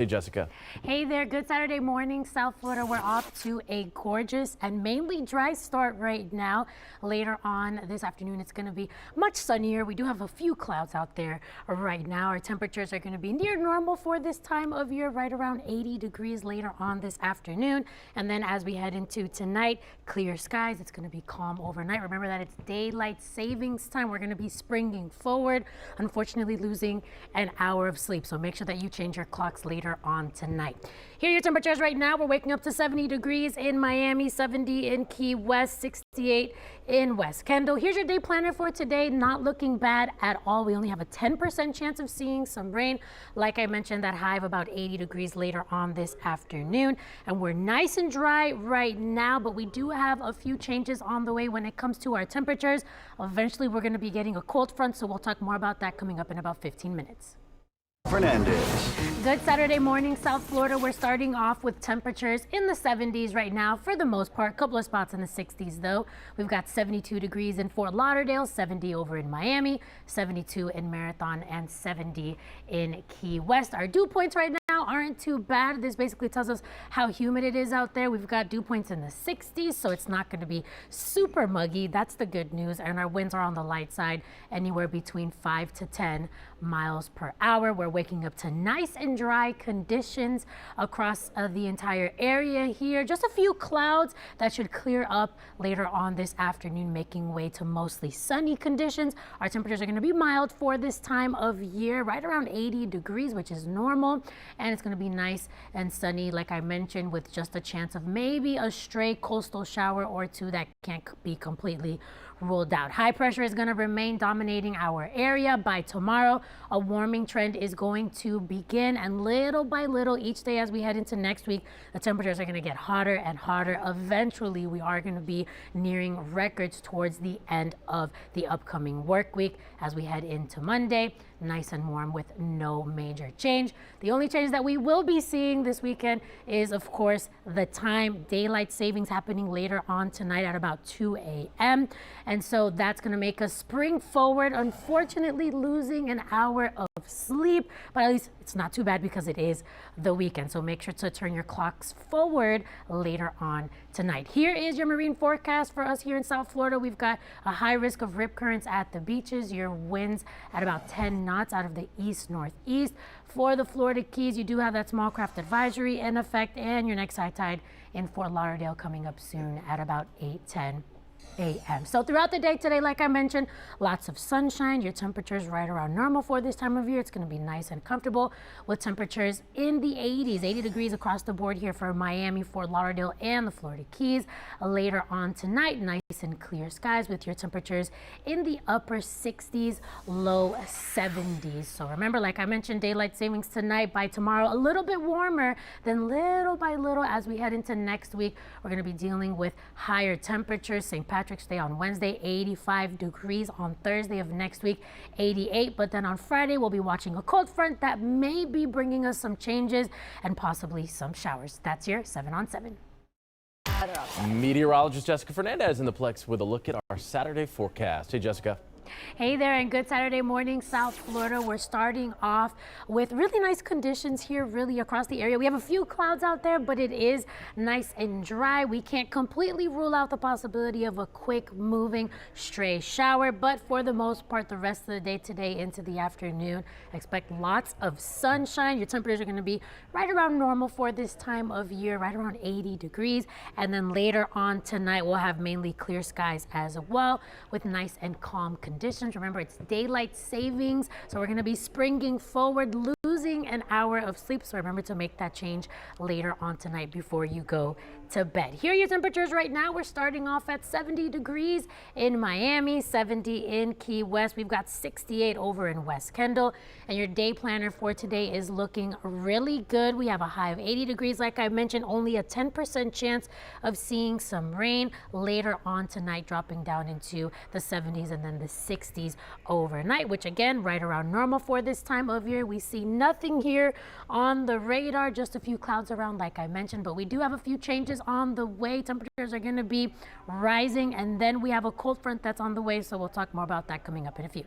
Hey, Jessica. Hey there, good Saturday morning, South Florida. We're off to a gorgeous and mainly dry start right now. Later on this afternoon, it's going to be much sunnier. We do have a few clouds out there right now. Our temperatures are going to be near normal for this time of year, right around 80 degrees later on this afternoon. And then as we head into tonight, clear skies. It's going to be calm overnight. Remember that it's daylight savings time. We're going to be springing forward, unfortunately losing an hour of sleep. So make sure that you change your clocks later on tonight. Here are your temperatures right now. We're waking up to 70 degrees in Miami, 70 in Key West, 68 in West Kendall. Here's your day planner for today. Not looking bad at all. We only have a 10% chance of seeing some rain. Like I mentioned, that high of about 80 degrees later on this afternoon. And we're nice and dry right now, but we do have a few changes on the way when it comes to our temperatures. Eventually, we're going to be getting a cold front, so we'll talk more about that coming up in about 15 minutes. Fernandez. Good Saturday morning, South Florida. We're starting off with temperatures in the 70s right now for the most part. A couple of spots in the 60s though. We've got 72 degrees in Fort Lauderdale, 70 over in Miami, 72 in Marathon, and 70 in Key West. Our dew points right now aren't too bad. This basically tells us how humid it is out there. We've got dew points in the 60s, so it's not going to be super muggy. That's the good news. And our winds are on the light side, anywhere between 5 to 10 miles per hour. We're waking up to nice and dry conditions across the entire area here. Just a few clouds that should clear up later on this afternoon, making way to mostly sunny conditions. Our temperatures are going to be mild for this time of year, right around 80 degrees, which is normal. And it's going to be nice and sunny, like I mentioned, with just a chance of maybe a stray coastal shower or two that can't be completely ruled out. High pressure is going to remain dominating our area. By tomorrow, a warming trend is going to begin, and little by little each day as we head into next week, the temperatures are going to get hotter and hotter. Eventually, we are going to be nearing records towards the end of the upcoming work week as we head into Monday. Nice and warm with no major change. The only change that we will be seeing this weekend is, of course, the time. Daylight savings happening later on tonight at about 2 a.m. And so that's going to make us spring forward, unfortunately losing an hour of sleep, but at least it's not too bad because it is the weekend. So make sure to turn your clocks forward later on tonight. Here is your marine forecast for us here in South Florida. We've got a high risk of rip currents at the beaches. Your winds at about 10 knots out of the east-northeast. For the Florida Keys, you do have that small craft advisory in effect, and your next high tide in Fort Lauderdale coming up soon at about 8:10 a.m. So throughout the day today, like I mentioned, lots of sunshine. Your temperatures right around normal for this time of year. It's going to be nice and comfortable with temperatures in the 80s, 80 degrees across the board here for Miami, Fort Lauderdale, and the Florida Keys. Later on tonight, nice and clear skies with your temperatures in the upper 60s, low 70s. So remember, like I mentioned, daylight savings tonight. By tomorrow, a little bit warmer. Then little by little as we head into next week, we're going to be dealing with higher temperatures. St. Patrick's Day on Wednesday, 85 degrees. On Thursday of next week, 88. But then on Friday, we'll be watching a cold front that may be bringing us some changes and possibly some showers. That's your 7 on 7. Meteorologist Jessica Fernandez in the Plex with a look at our Saturday forecast. Hey, Jessica. Hey there, and good Saturday morning, South Florida. We're starting off with really nice conditions here, really across the area. We have a few clouds out there, but it is nice and dry. We can't completely rule out the possibility of a quick moving stray shower, but for the most part, the rest of the day today into the afternoon, expect lots of sunshine. Your temperatures are going to be right around normal for this time of year, right around 80 degrees. And then later on tonight, we'll have mainly clear skies as well with nice and calm conditions. Remember, it's daylight savings, so we're going to be springing forward, losing an hour of sleep. So remember to make that change later on tonight before you go to bed. Here are your temperatures right now. We're starting off at 70 degrees in Miami, 70 in Key West. We've got 68 over in West Kendall. And your day planner for today is looking really good. We have a high of 80 degrees. Like I mentioned, only a 10% chance of seeing some rain later on tonight, dropping down into the 70s and then the 60s overnight, which again, right around normal for this time of year. We see nothing here on the radar, just a few clouds around, like I mentioned, but we do have a few changes on the way. Temperatures are going to be rising, and then we have a cold front that's on the way, so we'll talk more about that coming up in a few.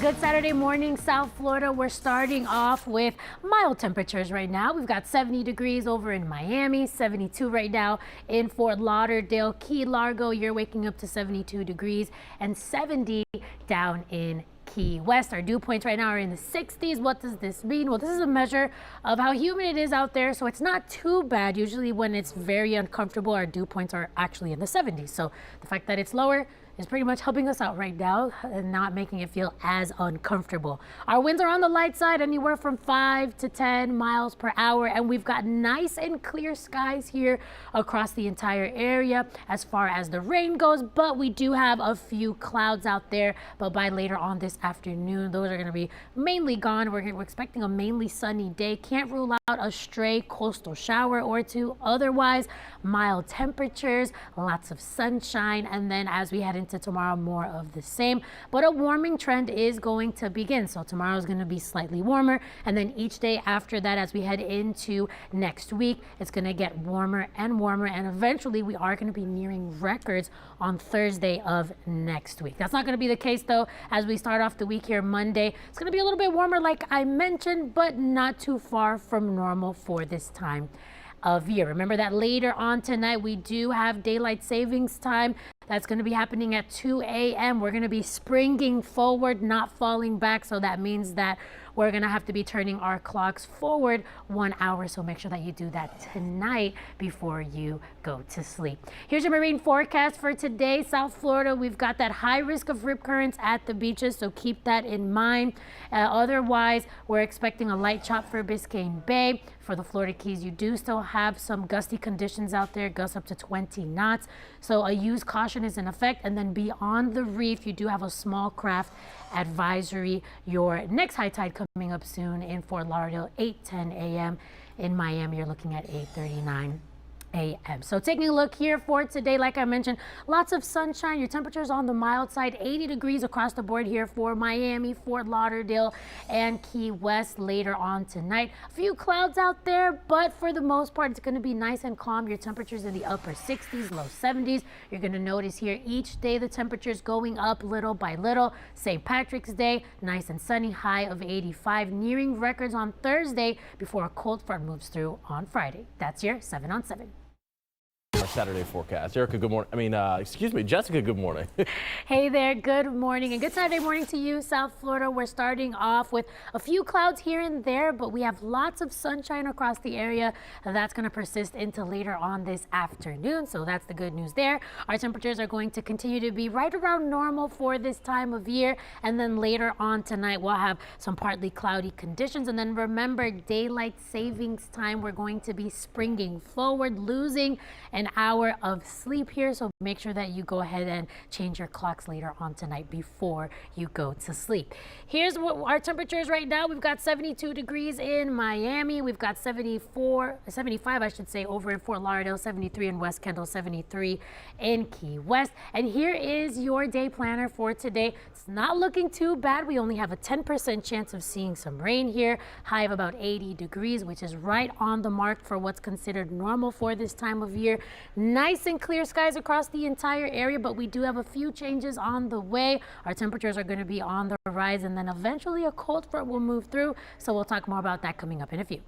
Good Saturday morning, South Florida. We're starting off with mild temperatures right now. We've got 70 degrees over in Miami, 72 right now in Fort Lauderdale, Key Largo. You're waking up to 72 degrees and 70 down in Key West. Our dew points right now are in the 60s. What does this mean? Well, this is a measure of how humid it is out there, so it's not too bad. Usually when it's very uncomfortable, our dew points are actually in the 70s. So the fact that it's lower is pretty much helping us out right now and not making it feel as uncomfortable. Our winds are on the light side, anywhere from 5 to 10 miles per hour, and we've got nice and clear skies here across the entire area as far as the rain goes, but we do have a few clouds out there. But by later on this afternoon, those are going to be mainly gone. We're expecting a mainly sunny day. Can't rule out a stray coastal shower or two. Otherwise, mild temperatures, lots of sunshine, and then as we head into tomorrow, more of the same. But a warming trend is going to begin. So tomorrow is going to be slightly warmer, and then each day after that, as we head into next week, it's going to get warmer and warmer, and eventually we are going to be nearing records on Thursday of next week. That's not going to be the case though as we start off the week here Monday. It's going to be a little bit warmer like I mentioned, but not too far from normal for this time of year. Remember that later on tonight we do have daylight savings time. That's going to be happening at 2 a.m. We're going to be springing forward, not falling back. So that means that we're going to have to be turning our clocks forward 1 hour. So make sure that you do that tonight before you go to sleep. Here's your marine forecast for today. South Florida, we've got that high risk of rip currents at the beaches, so keep that in mind. Otherwise, we're expecting a light chop for Biscayne Bay. For the Florida Keys, you do still have some gusty conditions out there, gusts up to 20 knots. So a use caution is in effect. And then beyond the reef, you do have a small craft advisory. Your next high tide coming up soon in Fort Lauderdale, 8:10 a.m. In Miami, you're looking at 8:39 a.m. So taking a look here for today, like I mentioned, lots of sunshine. Your temperatures on the mild side, 80 degrees across the board here for Miami, Fort Lauderdale, and Key West later on tonight. A few clouds out there, but for the most part, it's going to be nice and calm. Your temperatures in the upper 60s, low 70s. You're going to notice here each day the temperatures going up little by little. St. Patrick's Day, nice and sunny, high of 85, nearing records on Thursday before a cold front moves through on Friday. That's your 7 on 7. Our Saturday forecast. Erica, good morning. Excuse me, Jessica, good morning. Hey there, good morning and good Saturday morning to you, South Florida. We're starting off with a few clouds here and there, but we have lots of sunshine across the area. That's going to persist into later on this afternoon, so that's the good news there. Our temperatures are going to continue to be right around normal for this time of year, and then later on tonight we'll have some partly cloudy conditions. And then remember, daylight savings time, we're going to be springing forward, losing an hour of sleep here, so make sure that you go ahead and change your clocks later on tonight before you go to sleep. Here's what our temperatures right now. We've got 72 degrees in Miami. We've got 75 I should say over in Fort Lauderdale, 73 in West Kendall, 73 in Key West. And here is your day planner for today. It's not looking too bad. We only have a 10% chance of seeing some rain here. High of about 80 degrees, which is right on the mark for what's considered normal for this time of year. Nice and clear skies across the entire area, but we do have a few changes on the way. Our temperatures are going to be on the rise, and then eventually a cold front will move through. So we'll talk more about that coming up in a few.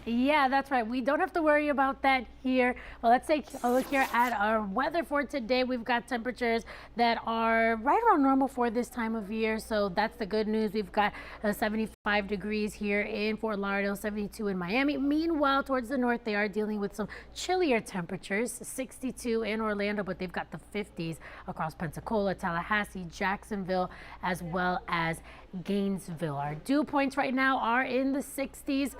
Yeah, that's right. We don't have to worry about that here. Well, let's take a look here at our weather for today. We've got temperatures that are right around normal for this time of year. So that's the good news. We've got 75 degrees here in Fort Lauderdale, 72 in Miami. Meanwhile, towards the north, they are dealing with some chillier temperatures, 62 in Orlando, but they've got the 50s across Pensacola, Tallahassee, Jacksonville, as well as Gainesville. Our dew points right now are in the 60s.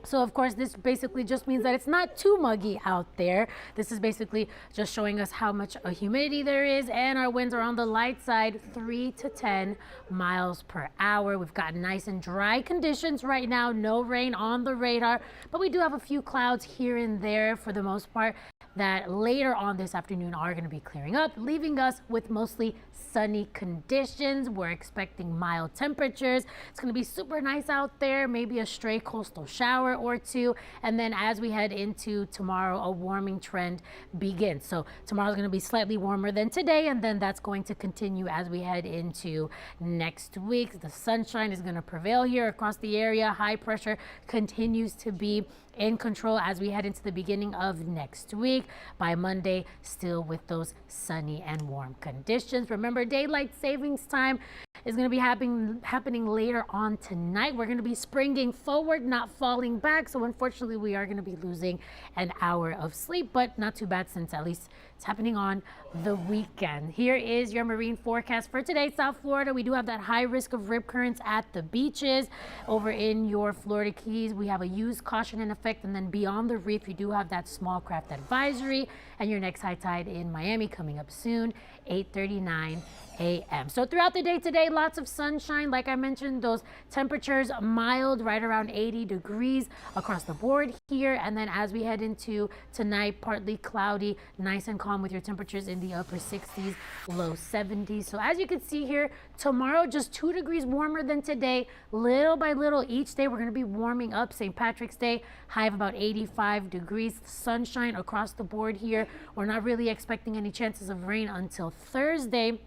So of course, this basically just means that it's not too muggy out there. This is basically just showing us how much humidity there is, and our winds are on the light side, 3 to 10 miles per hour. We've got nice and dry conditions right now, no rain on the radar, but we do have a few clouds here and there. For the most part, that later on this afternoon are going to be clearing up, leaving us with mostly sunny conditions. We're expecting mild temperatures. It's going to be super nice out there, maybe a stray coastal shower or two. And then as we head into tomorrow, a warming trend begins. So tomorrow's going to be slightly warmer than today, and then that's going to continue as we head into next week. The sunshine is going to prevail here across the area. High pressure continues to be in control as we head into the beginning of next week. By Monday, still with those sunny and warm conditions. Remember, daylight savings time is going to be happening later on tonight. We're going to be springing forward, not falling back. So unfortunately, we are going to be losing an hour of sleep, but not too bad since at least it's happening on the weekend. Here is your marine forecast for today, South Florida. We do have that high risk of rip currents at the beaches. Over in your Florida Keys, we have a use caution in effect. And then beyond the reef, you do have that small craft advisory. And your next high tide in Miami coming up soon, 8:39 a.m. So throughout the day today, lots of sunshine. Like I mentioned, those temperatures mild, right around 80 degrees across the board here. And then as we head into tonight, partly cloudy, nice and calm with your temperatures in the upper 60s, low 70s. So as you can see here, tomorrow just 2 degrees warmer than today. Little by little each day, we're going to be warming up. St. Patrick's Day, high of about 85 degrees. Sunshine across the board here. We're not really expecting any chances of rain until Thursday.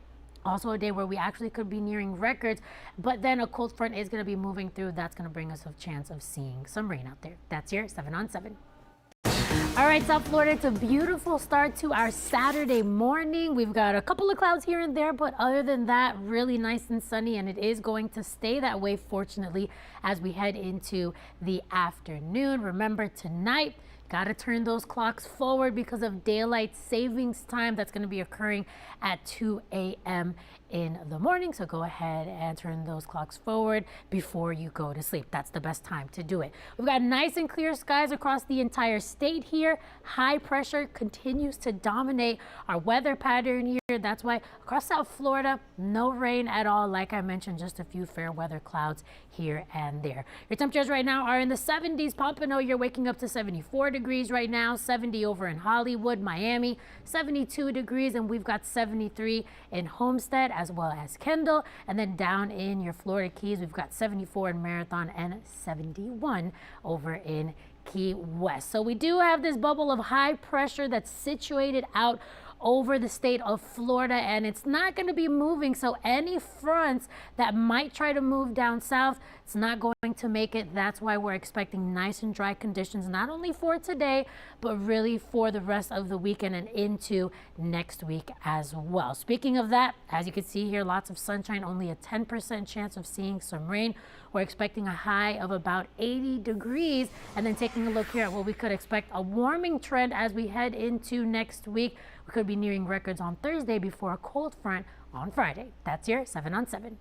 Also a day where we actually could be nearing records, but then a cold front is going to be moving through. That's going to bring us a chance of seeing some rain out there. That's your 7 on 7. All right, South Florida, it's a beautiful start to our Saturday morning. We've got a couple of clouds here and there, but other than that, really nice and sunny, and it is going to stay that way, fortunately, as we head into the afternoon. Remember, tonight, got to turn those clocks forward because of daylight savings time. That's going to be occurring at 2 a.m. in the morning. So go ahead and turn those clocks forward before you go to sleep. That's the best time to do it. We've got nice and clear skies across the entire state here. High pressure continues to dominate our weather pattern here. That's why across South Florida, no rain at all. Like I mentioned, just a few fair weather clouds here and there. Your temperatures right now are in the 70s. Pompano, you're waking up to 74 degrees right now, 70 over in Hollywood, Miami, 72 degrees, and we've got 73 in Homestead as well as Kendall. And then down in your Florida Keys, we've got 74 in Marathon and 71 over in Key West. So we do have this bubble of high pressure that's situated out over the state of Florida, and it's not going to be moving. So any fronts that might try to move down south, it's not going to make it. That's why we're expecting nice and dry conditions, not only for today, but really for the rest of the weekend and into next week as well. Speaking of that, as you can see here, lots of sunshine, only a 10% chance of seeing some rain. We're expecting a high of about 80 degrees. And then taking a look here at what we could expect, a warming trend as we head into next week. We could be nearing records on Thursday before a cold front on Friday. That's your 7 on 7.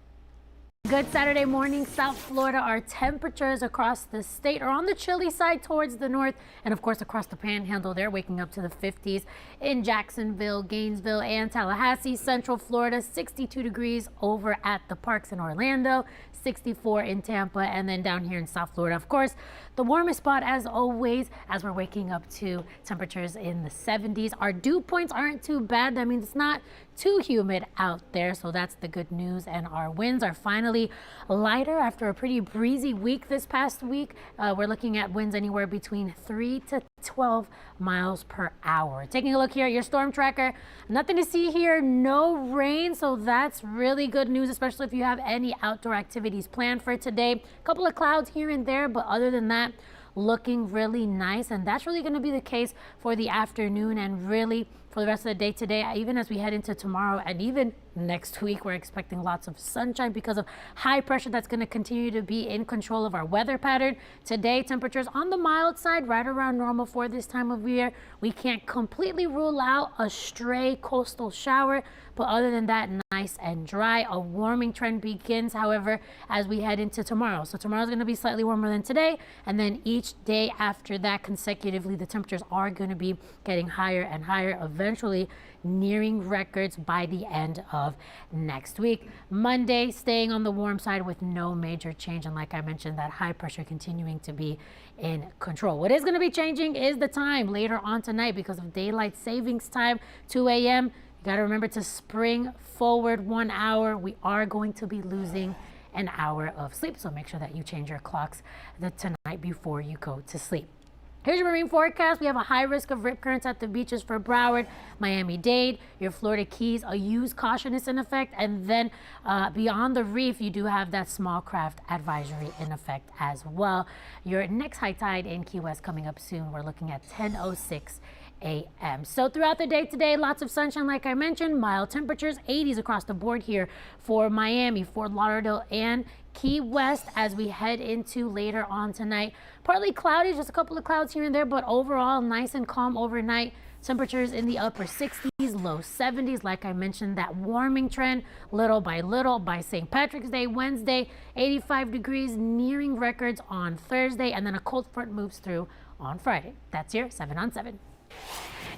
Good Saturday morning, South Florida. Our temperatures across the state are on the chilly side towards the north, and of course across the panhandle, they're waking up to the 50s in Jacksonville, Gainesville, and Tallahassee. Central Florida, 62 degrees over at the parks in Orlando, 64 in Tampa, and then down here in South Florida, of course, the warmest spot as always, as we're waking up to temperatures in the 70s. Our dew points aren't too bad. That means it's not too humid out there, so that's the good news. And our winds are finally lighter after a pretty breezy week this past week. We're looking at winds anywhere between 3 to 12 miles per hour. Taking a look here at your storm tracker, nothing to see here, no rain, so that's really good news, especially if you have any outdoor activities planned for today. A couple of clouds here and there, but other than that, looking really nice. And that's really going to be the case for the afternoon and really for the rest of the day today, even as we head into tomorrow and even next week. We're expecting lots of sunshine because of high pressure that's going to continue to be in control of our weather pattern. Today, temperatures on the mild side, right around normal for this time of year. We can't completely rule out a stray coastal shower, but other than that, nice and dry. A warming trend begins, however, as we head into tomorrow. So tomorrow's going to be slightly warmer than today, and then each day after that consecutively, the temperatures are going to be getting higher and higher, eventually nearing records by the end of next week. Monday, staying on the warm side with no major change. And like I mentioned, that high pressure continuing to be in control. What is going to be changing is the time later on tonight because of daylight savings time, 2 a.m. You got to remember to spring forward 1 hour. We are going to be losing an hour of sleep. So make sure that you change your clocks tonight before you go to sleep. Here's your marine forecast. We have a high risk of rip currents at the beaches for Broward, Miami-Dade, your Florida Keys. A use caution is in effect. And then beyond the reef, you do have that small craft advisory in effect as well. Your next high tide in Key West coming up soon. We're looking at 10:06 a.m. So throughout the day today, lots of sunshine, like I mentioned, mild temperatures, 80s across the board here for Miami, Fort Lauderdale, and Key West as we head into later on tonight. Partly cloudy, just a couple of clouds here and there, but overall nice and calm overnight. Temperatures in the upper 60s, low 70s. Like I mentioned, that warming trend little by little by St. Patrick's Day, Wednesday, 85 degrees, nearing records on Thursday, and then a cold front moves through on Friday. That's your 7 on 7.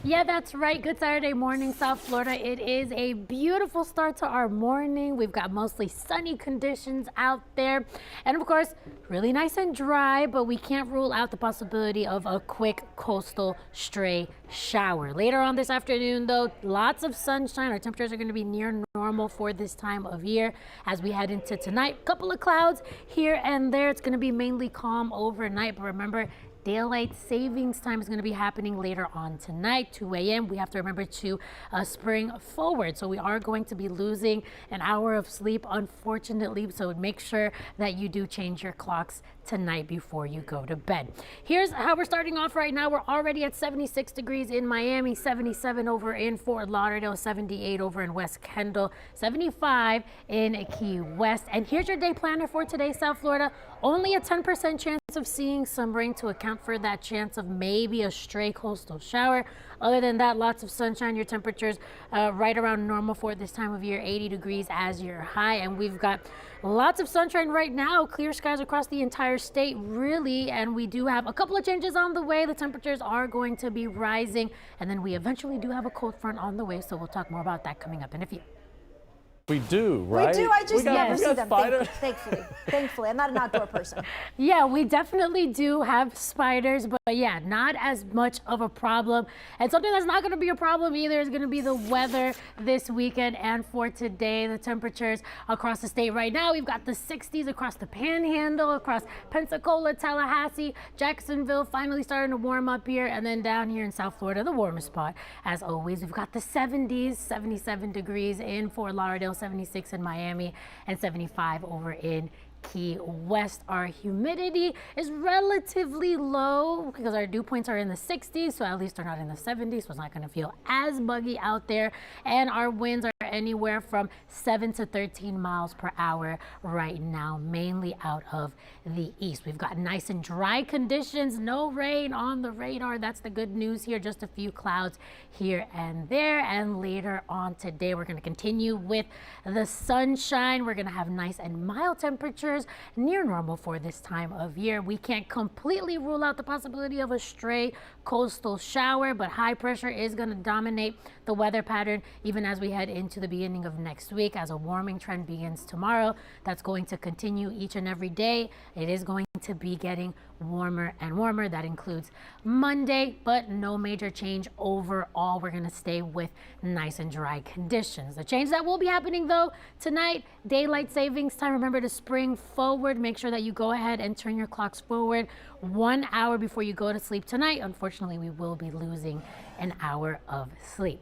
Yeah, that's right. Good Saturday morning, South Florida. It is a beautiful start to our morning. We've got mostly sunny conditions out there. And of course, really nice and dry, but we can't rule out the possibility of a quick coastal stray shower. Later on this afternoon, though, lots of sunshine. Our temperatures are going to be near normal for this time of year as we head into tonight. Couple of clouds here and there. It's going to be mainly calm overnight, but remember, daylight savings time is going to be happening later on tonight, 2 a.m. We have to remember to spring forward. So we are going to be losing an hour of sleep, unfortunately. So make sure that you do change your clocks tonight before you go to bed. Here's how we're starting off right now. We're already at 76 degrees in Miami, 77 over in Fort Lauderdale, 78 over in West Kendall, 75 in Key West. And here's your day planner for today, South Florida. Only a 10% chance of seeing some rain to account for that chance of maybe a stray coastal shower. Other than that, lots of sunshine. Your temperatures right around normal for this time of year, 80 degrees as your high. And we've got lots of sunshine right now, clear skies across the entire state, really. And we do have a couple of changes on the way. The temperatures are going to be rising. And then we eventually do have a cold front on the way. So we'll talk more about that coming up in a few. We do, right? We do. I just never see them. Spiders. Thankfully, I'm not an outdoor person. Yeah, we definitely do have spiders, but yeah, not as much of a problem. And something that's not going to be a problem either is going to be the weather this weekend and for today. The temperatures across the state right now, we've got the 60s across the Panhandle, across Pensacola, Tallahassee, Jacksonville, finally starting to warm up here. And then down here in South Florida, the warmest spot, as always, we've got the 70s, 77 degrees in Fort Lauderdale, 76 in Miami, and 75 over in Key West. Our humidity is relatively low because our dew points are in the 60s, so at least they're not in the 70s, so it's not going to feel as buggy out there. And our winds are anywhere from 7 to 13 miles per hour right now, mainly out of the east. We've got nice and dry conditions, no rain on the radar. That's the good news here. Just a few clouds here and there. And later on today, we're going to continue with the sunshine. We're going to have nice and mild temperatures, near normal for this time of year. We can't completely rule out the possibility of a stray coastal shower, but high pressure is going to dominate the weather pattern even as we head into the beginning of next week. As a warming trend begins tomorrow, that's going to continue each and every day. It is going to be getting warmer and warmer. That includes Monday, but no major change overall. We're going to stay with nice and dry conditions. The change that will be happening though tonight, daylight savings time. Remember to spring forward. Make sure that you go ahead and turn your clocks forward 1 hour before you go to sleep tonight. Unfortunately, we will be losing an hour of sleep.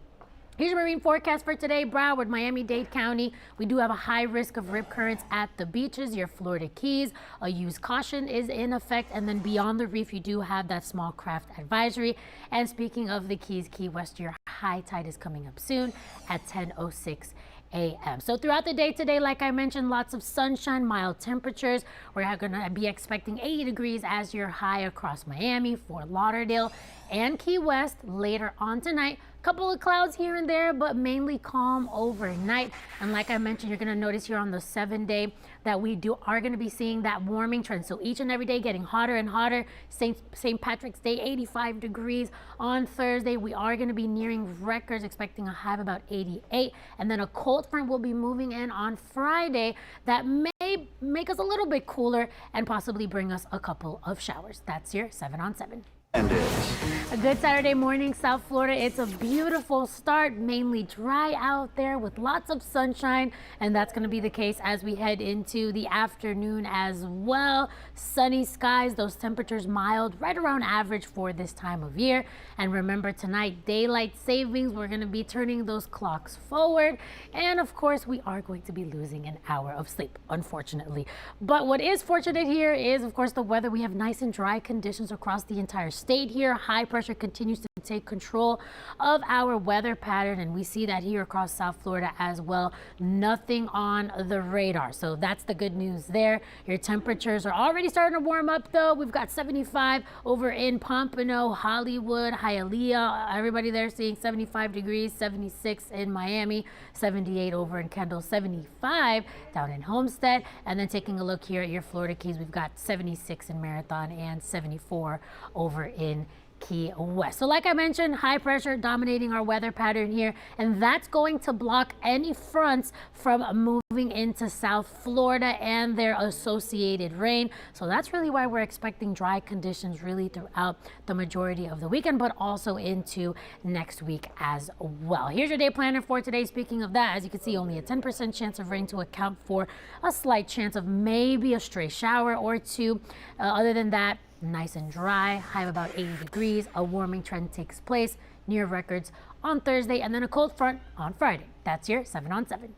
Here's your marine forecast for today. Broward, Miami-Dade County. We do have a high risk of rip currents at the beaches, your Florida Keys. A use caution is in effect. And then beyond the reef, you do have that small craft advisory. And speaking of the Keys, Key West, your high tide is coming up soon at 10:06 a.m. So throughout the day today, like I mentioned, lots of sunshine, mild temperatures. We're going to be expecting 80 degrees as your high across Miami, Fort Lauderdale, and Key West. Later on tonight, Couple of clouds here and there, but mainly calm overnight. And like I mentioned, you're going to notice here on the 7-day that we are going to be seeing that warming trend. So each and every day getting hotter and hotter. St. Patrick's Day, 85 degrees. On Thursday, we are going to be nearing records, expecting a high of about 88. And then a cold front will be moving in on Friday that may make us a little bit cooler and possibly bring us a couple of showers. That's your 7 on 7. A good Saturday morning, South Florida. It's a beautiful start, mainly dry out there with lots of sunshine, and that's going to be the case as we head into the afternoon as well. Sunny skies, those temperatures mild, right around average for this time of year. And remember, tonight, daylight savings, we're going to be turning those clocks forward, and of course, we are going to be losing an hour of sleep, unfortunately. But what is fortunate here is, of course, the weather. We have nice and dry conditions across the entire state here. High pressure continues to take control of our weather pattern, and we see that here across South Florida as well. Nothing on the radar, so that's the good news there. Your temperatures are already starting to warm up though. We've got 75 over in Pompano, Hollywood, Hialeah, everybody there seeing 75 degrees, 76 in Miami, 78 over in Kendall, 75 down in Homestead. And then taking a look here at your Florida Keys, we've got 76 in Marathon and 74 over in Key West. So like I mentioned, high pressure dominating our weather pattern here, and that's going to block any fronts from moving into South Florida and their associated rain. So that's really why we're expecting dry conditions really throughout the majority of the weekend, but also into next week as well. Here's your day planner for today. Speaking of that, as you can see, only a 10% chance of rain to account for a slight chance of maybe a stray shower or two. Other than that, nice and dry, high of about 80 degrees. A warming trend takes place near records on Thursday, and then a cold front on Friday. That's your 7 on 7.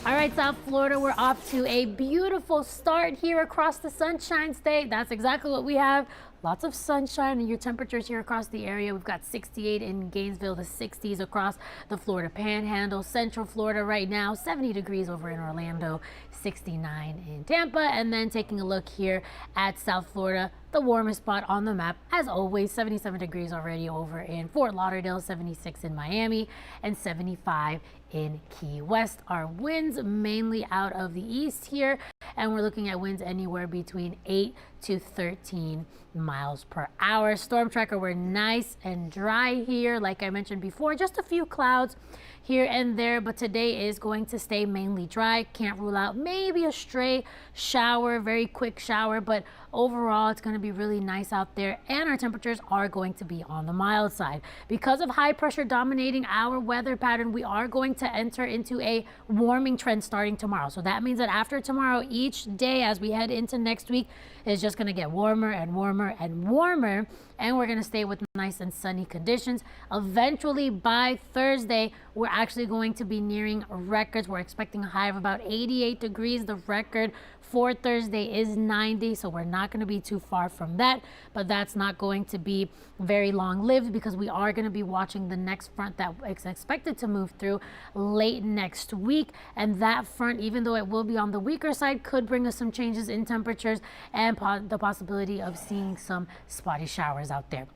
All right, South Florida, we're off to a beautiful start here across the Sunshine State. That's exactly what we have. Lots of sunshine, and your temperatures here across the area. We've got 68 in Gainesville, the 60s across the Florida Panhandle, Central Florida right now, 70 degrees over in Orlando, 69 in Tampa. And then taking a look here at South Florida, the warmest spot on the map, as always, 77 degrees already over in Fort Lauderdale, 76 in Miami, and 75 in Key West. Our winds mainly out of the east here, and we're looking at winds anywhere between 8 to 13 miles per hour. Storm tracker, we're nice and dry here. Like I mentioned before, just a few clouds here and there, but today is going to stay mainly dry. Can't rule out maybe a stray shower, very quick shower, but overall it's going to be really nice out there, and our temperatures are going to be on the mild side. Because of high pressure dominating our weather pattern, we are going to enter into a warming trend starting tomorrow. So that means that after tomorrow, each day as we head into next week is just going to get warmer and warmer and warmer, and we're going to stay with nice and sunny conditions. Eventually by Thursday, we're actually going to be nearing records. We're expecting a high of about 88 degrees. The record for Thursday is 90, so we're not going to be too far from that, but that's not going to be very long lived because we are going to be watching the next front that is expected to move through late next week. And that front, even though it will be on the weaker side, could bring us some changes in temperatures and the possibility of seeing some spotty showers out there.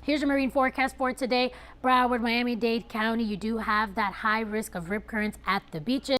Here's your marine forecast for today. Broward, Miami-Dade County, you do have that high risk of rip currents at the beaches.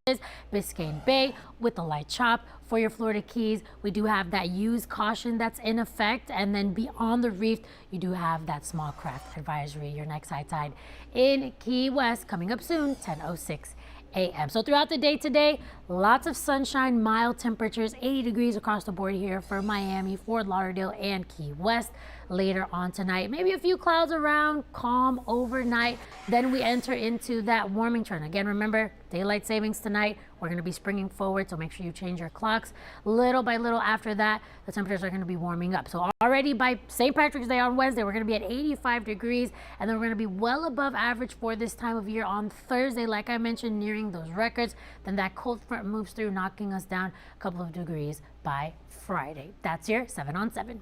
Biscayne Bay with a light chop. For your Florida Keys, we do have that use caution that's in effect. And then beyond the reef, you do have that small craft advisory, your next high tide in Key West coming up soon, 10:06 a.m. So throughout the day today, lots of sunshine, mild temperatures, 80 degrees across the board here for Miami, Fort Lauderdale, and Key West. Later on tonight, maybe a few clouds around, calm overnight. Then we enter into that warming trend. Again, remember, daylight savings tonight. We're going to be springing forward, so make sure you change your clocks. Little by little after that, the temperatures are going to be warming up. So already by St. Patrick's Day on Wednesday, we're going to be at 85 degrees, and then we're going to be well above average for this time of year on Thursday, like I mentioned, nearing those records. Then that cold front moves through, knocking us down a couple of degrees by Friday. That's your 7 on 7.